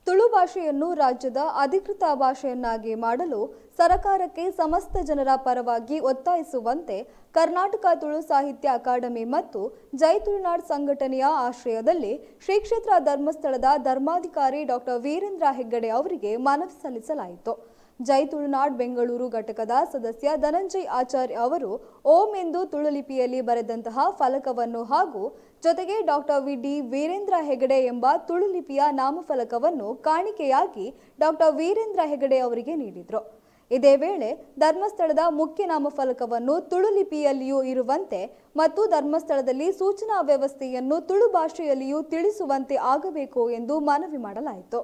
ತುಳು ಭಾಷೆಯನ್ನು ರಾಜ್ಯದ ಅಧಿಕೃತ ಭಾಷೆಯನ್ನಾಗಿ ಮಾಡಲು ಸರ್ಕಾರಕ್ಕೆ ಸಮಸ್ತ ಜನರ ಪರವಾಗಿ ಒತ್ತಾಯಿಸುವಂತೆ ಕರ್ನಾಟಕ ತುಳು ಸಾಹಿತ್ಯ ಅಕಾಡೆಮಿ ಮತ್ತು ಜೈ ತುಳುನಾಡ್ ಸಂಘಟನೆಯ ಆಶ್ರಯದಲ್ಲಿ ಶ್ರೀ ಕ್ಷೇತ್ರ ಧರ್ಮಸ್ಥಳದ ಧರ್ಮಾಧಿಕಾರಿ ಡಾಕ್ಟರ್ ವೀರೇಂದ್ರ ಹೆಗ್ಗಡೆ ಅವರಿಗೆ ಮನವಿ ಸಲ್ಲಿಸಲಾಯಿತು. ಜೈ ತುಳುನಾಡ್ ಬೆಂಗಳೂರು ಘಟಕದ ಸದಸ್ಯ ಧನಂಜಯ್ ಆಚಾರ್ಯ ಅವರು ಓಂ ಎಂದು ತುಳು ಲಿಪಿಯಲ್ಲಿ ಬರೆದಂತಹ ಫಲಕವನ್ನು ಹಾಗೂ ಜೊತೆಗೆ ಡಾಕ್ಟರ್ ಡಿ ವೀರೇಂದ್ರ ಹೆಗಡೆ ಎಂಬ ತುಳು ಲಿಪಿಯ ನಾಮಫಲಕವನ್ನು ಕಾಣಿಕೆಯಾಗಿ ಡಾಕ್ಟರ್ ವೀರೇಂದ್ರ ಹೆಗಡೆ ಅವರಿಗೆ ನೀಡಿದರು. ಇದೇ ವೇಳೆ ಧರ್ಮಸ್ಥಳದ ಮುಖ್ಯ ನಾಮಫಲಕವನ್ನು ತುಳು ಲಿಪಿಯಲ್ಲಿಯೂ ಇರುವಂತೆ ಮತ್ತು ಧರ್ಮಸ್ಥಳದಲ್ಲಿ ಸೂಚನಾ ವ್ಯವಸ್ಥೆಯನ್ನು ತುಳು ಭಾಷೆಯಲ್ಲಿಯೂ ತಿಳಿಸುವಂತೆ ಆಗಬೇಕು ಎಂದು ಮನವಿ ಮಾಡಲಾಯಿತು.